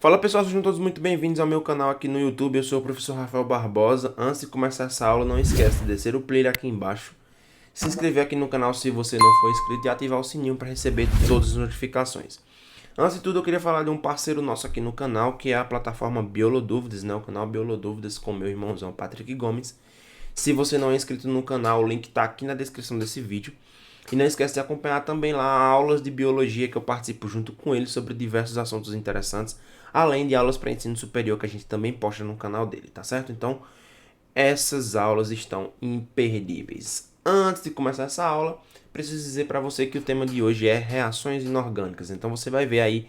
Fala pessoal, sejam todos muito bem-vindos ao meu canal aqui no YouTube. Eu sou o professor Rafael Barbosa. Antes de começar essa aula, não esquece de descer o player aqui embaixo, se inscrever aqui no canal se você não for inscrito e ativar o sininho para receber todas as notificações. Antes de tudo, eu queria falar de um parceiro nosso aqui no canal, que é a plataforma Biolodúvidas, né? O canal Biolodúvidas com meu irmãozão Patrick Gomes. Se você não é inscrito no canal, o link está aqui na descrição desse vídeo. E não esquece de acompanhar também lá aulas de biologia que eu participo junto com ele sobre diversos assuntos interessantes, além de aulas para ensino superior que a gente também posta no canal dele, tá certo? Então, essas aulas estão imperdíveis. Antes de começar essa aula, preciso dizer para você que o tema de hoje é reações inorgânicas. Então, você vai ver aí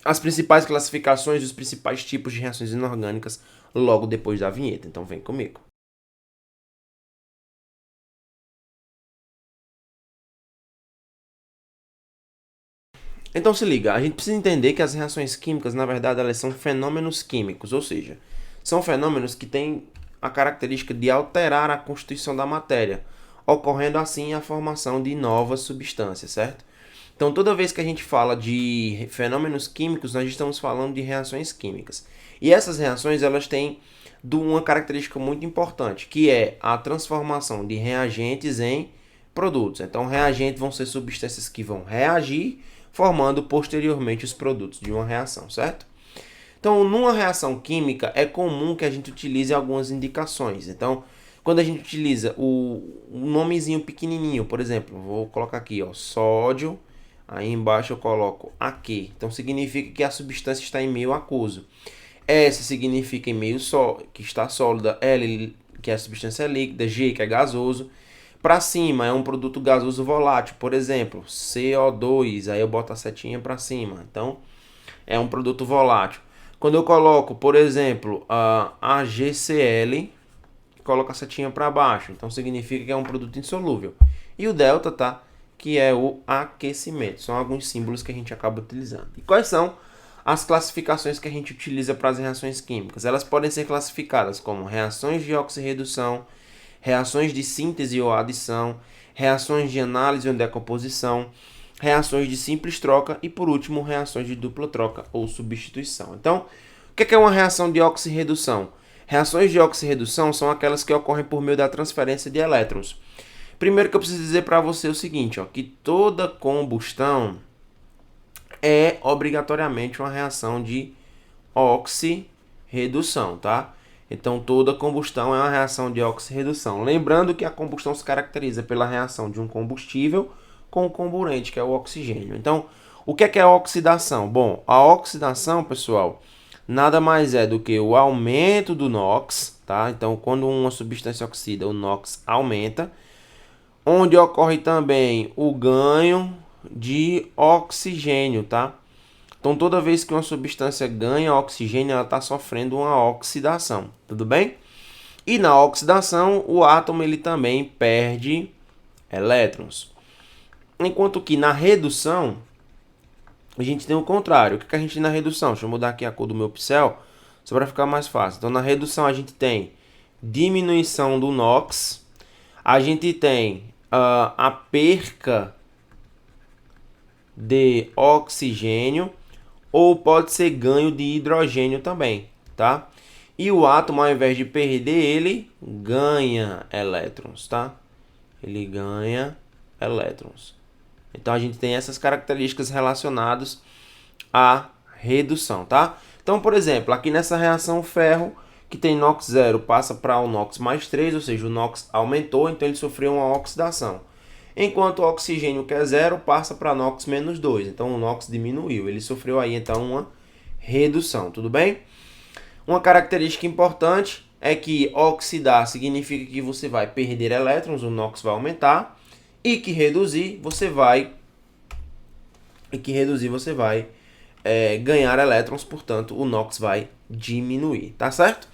as principais classificações e os principais tipos de reações inorgânicas logo depois da vinheta. Então, vem comigo. Então se liga, a gente precisa entender que as reações químicas, na verdade, elas são fenômenos químicos, ou seja, são fenômenos que têm a característica de alterar a constituição da matéria, ocorrendo assim a formação de novas substâncias, certo? Então toda vez que a gente fala de fenômenos químicos, nós estamos falando de reações químicas. E essas reações, elas têm uma característica muito importante, que é a transformação de reagentes em produtos. Então reagentes vão ser substâncias que vão reagir, formando posteriormente os produtos de uma reação, certo? Então, numa reação química, é comum que a gente utilize algumas indicações. Então, quando a gente utiliza o nomezinho pequenininho, por exemplo, vou colocar aqui, ó, sódio, aí embaixo eu coloco Aq. Então, significa que a substância está em meio aquoso. S significa em meio que está sólida, L, que a substância é líquida, G, que é gasoso. Para cima é um produto gasoso volátil, por exemplo, CO2, aí eu boto a setinha para cima. Então, é um produto volátil. Quando eu coloco, por exemplo, a AgCl, coloco a setinha para baixo. Então, significa que é um produto insolúvel. E o delta, tá? Que é o aquecimento. São alguns símbolos que a gente acaba utilizando. E quais são as classificações que a gente utiliza para as reações químicas? Elas podem ser classificadas como reações de oxirredução, reações de síntese ou adição, reações de análise ou decomposição, reações de simples troca e, por último, reações de dupla troca ou substituição. Então, o que é uma reação de oxirredução? Reações de oxirredução são aquelas que ocorrem por meio da transferência de elétrons. Primeiro que eu preciso dizer para você o seguinte, ó, que toda combustão é obrigatoriamente uma reação de oxirredução, tá? Então, toda combustão é uma reação de oxirredução. Lembrando que a combustão se caracteriza pela reação de um combustível com o comburente, que é o oxigênio. Então, o que é a oxidação? Bom, a oxidação, pessoal, nada mais é do que o aumento do NOx, tá? Então, quando uma substância oxida, o NOx aumenta, onde ocorre também o ganho de oxigênio, tá? Então, toda vez que uma substância ganha oxigênio, ela está sofrendo uma oxidação, tudo bem? E na oxidação, o átomo ele também perde elétrons. Enquanto que na redução, a gente tem o contrário. O que a gente tem na redução? Deixa eu mudar aqui a cor do meu pincel, só para ficar mais fácil. Então, na redução, a gente tem diminuição do NOx, a gente tem a perca de oxigênio, ou pode ser ganho de hidrogênio também, tá? E o átomo, ao invés de perder, ele ganha elétrons, tá? Ele ganha elétrons. Então, a gente tem essas características relacionadas à redução, tá? Então, por exemplo, aqui nessa reação ferro, que tem NOx 0, passa para o NOx mais 3, ou seja, o NOx aumentou, então ele sofreu uma oxidação. Enquanto o oxigênio, que é 0, passa para NOx menos 2. Então o NOx diminuiu. Ele sofreu aí então uma redução, tudo bem? Uma característica importante é que oxidar significa que você vai perder elétrons, o NOx vai aumentar, e que reduzir você vai ganhar elétrons, portanto o NOx vai diminuir, tá certo?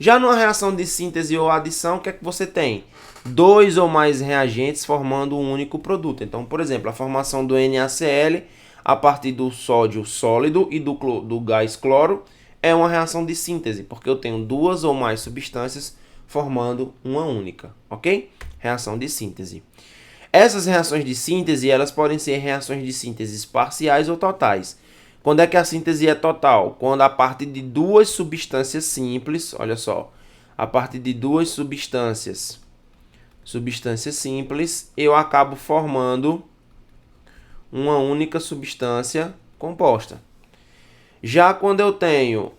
Já numa reação de síntese ou adição, o que é que você tem? Dois ou mais reagentes formando um único produto. Então, por exemplo, a formação do NaCl a partir do sódio sólido e do gás cloro é uma reação de síntese, porque eu tenho duas ou mais substâncias formando uma única, ok? Reação de síntese. Essas reações de síntese, elas podem ser reações de síntese parciais ou totais. Quando é que a síntese é total? Quando a partir de duas substâncias simples, olha só, a partir de duas substâncias simples, eu acabo formando uma única substância composta. Já quando eu tenho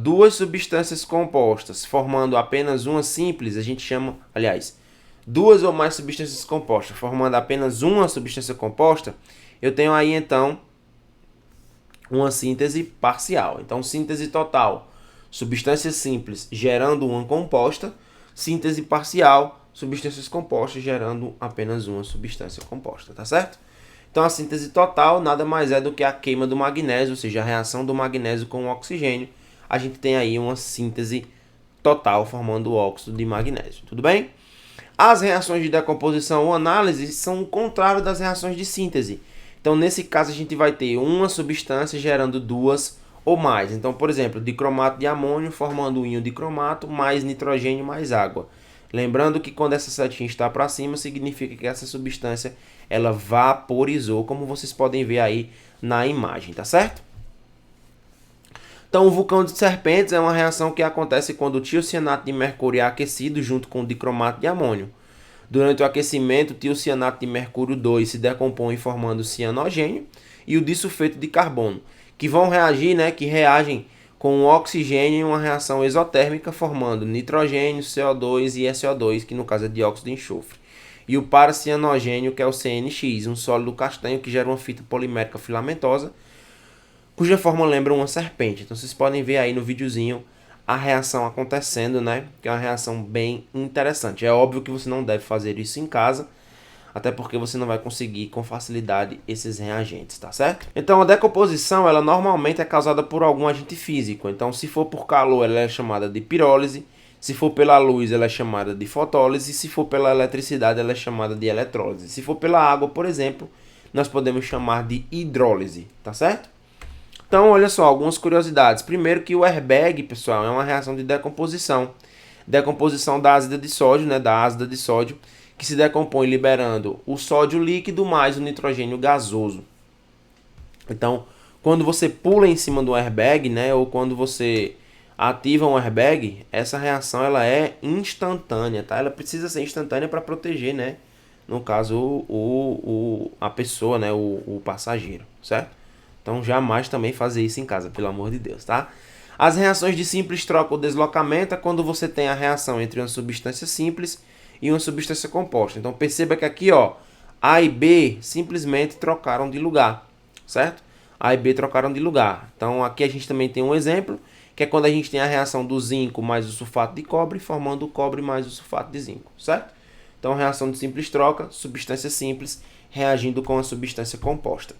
duas substâncias compostas formando apenas uma simples, a gente chama, aliás, duas ou mais substâncias compostas formando apenas uma substância composta, eu tenho aí então uma síntese parcial. Então, síntese total, substâncias simples gerando uma composta, síntese parcial, substâncias compostas gerando apenas uma substância composta, tá certo? Então, a síntese total nada mais é do que a queima do magnésio, ou seja, a reação do magnésio com o oxigênio. A gente tem aí uma síntese total formando o óxido de magnésio, tudo bem? As reações de decomposição ou análise são o contrário das reações de síntese. Então, nesse caso, a gente vai ter uma substância gerando duas ou mais. Então, por exemplo, dicromato de amônio formando um íon de cromato mais nitrogênio mais água. Lembrando que quando essa setinha está para cima, significa que essa substância ela vaporizou, como vocês podem ver aí na imagem, tá certo? Então, o vulcão de serpentes é uma reação que acontece quando o tiocianato de mercúrio é aquecido junto com o dicromato de amônio. Durante o aquecimento, o tiocianato de mercúrio 2 se decompõe formando cianogênio e o disulfeto de carbono, que vão reagir, que reagem com o oxigênio em uma reação exotérmica formando nitrogênio, CO2 e SO2, que no caso é dióxido de enxofre. E o paracianogênio, que é o CNX, um sólido castanho que gera uma fita polimérica filamentosa, cuja forma lembra uma serpente. Então vocês podem ver aí no videozinho a reação acontecendo, que é uma reação bem interessante. É óbvio que você não deve fazer isso em casa, até porque você não vai conseguir com facilidade esses reagentes, tá certo? Então a decomposição, ela normalmente é causada por algum agente físico. Então se for por calor, ela é chamada de pirólise. Se for pela luz, ela é chamada de fotólise. Se for pela eletricidade, ela é chamada de eletrólise. Se for pela água, por exemplo, nós podemos chamar de hidrólise, tá certo? Então, olha só, algumas curiosidades. Primeiro que o airbag, pessoal, é uma reação de decomposição. Decomposição da ácida de sódio, da ácida de sódio, que se decompõe liberando o sódio líquido mais o nitrogênio gasoso. Então, quando você pula em cima do airbag, ou quando você ativa um airbag, essa reação ela é instantânea, tá? Ela precisa ser instantânea para proteger, no caso, a pessoa, o passageiro, certo? Então, jamais também fazer isso em casa, pelo amor de Deus, tá? As reações de simples troca ou deslocamento é quando você tem a reação entre uma substância simples e uma substância composta. Então, perceba que aqui, A e B simplesmente trocaram de lugar, certo? A e B trocaram de lugar. Então, aqui a gente também tem um exemplo, que é quando a gente tem a reação do zinco mais o sulfato de cobre, formando o cobre mais o sulfato de zinco, certo? Então, reação de simples troca, substância simples reagindo com a substância composta.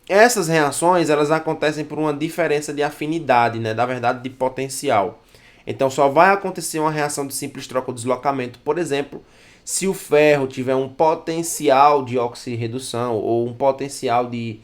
Essas reações, elas acontecem por uma diferença de afinidade, na verdade, de potencial. Então, só vai acontecer uma reação de simples troca ou deslocamento, por exemplo, se o ferro tiver um potencial de oxirredução ou um potencial de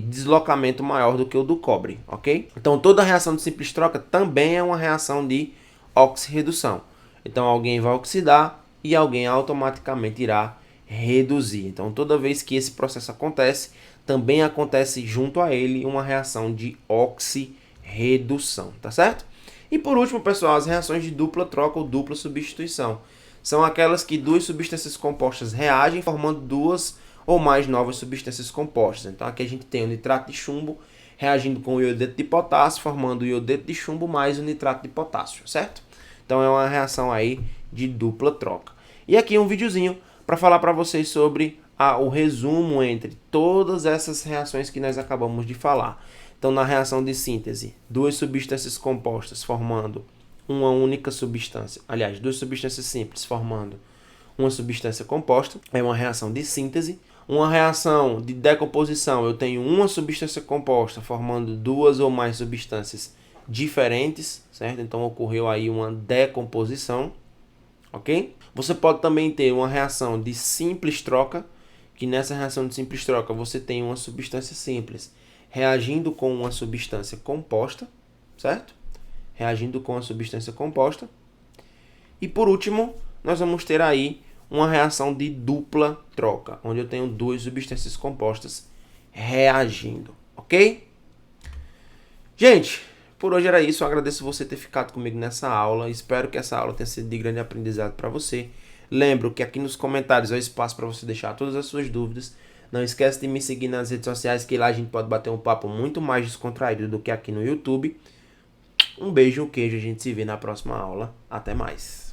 deslocamento maior do que o do cobre, ok? Então, toda reação de simples troca também é uma reação de oxirredução. Então, alguém vai oxidar e alguém automaticamente irá reduzir. Então, toda vez que esse processo acontece, também acontece junto a ele uma reação de oxirredução, tá certo? E por último, pessoal, as reações de dupla troca ou dupla substituição. São aquelas que duas substâncias compostas reagem formando duas ou mais novas substâncias compostas. Então aqui a gente tem o nitrato de chumbo reagindo com o iodeto de potássio, formando o iodeto de chumbo mais o nitrato de potássio, certo? Então é uma reação aí de dupla troca. E aqui um videozinho para falar para vocês sobre o resumo entre todas essas reações que nós acabamos de falar. Então, na reação de síntese, duas substâncias compostas formando uma única substância. Aliás, duas substâncias simples formando uma substância composta. É uma reação de síntese. Uma reação de decomposição, eu tenho uma substância composta formando duas ou mais substâncias diferentes, certo? Então, ocorreu aí uma decomposição, ok? Você pode também ter uma reação de simples troca, que nessa reação de simples troca você tem uma substância simples reagindo com uma substância composta, certo? Reagindo com a substância composta. E por último, nós vamos ter aí uma reação de dupla troca, onde eu tenho duas substâncias compostas reagindo, ok? Gente, por hoje era isso. Eu agradeço você ter ficado comigo nessa aula. Espero que essa aula tenha sido de grande aprendizado para você. Lembro que aqui nos comentários é o espaço para você deixar todas as suas dúvidas. Não esquece de me seguir nas redes sociais, que lá a gente pode bater um papo muito mais descontraído do que aqui no YouTube. Um beijo, um queijo, a gente se vê na próxima aula. Até mais.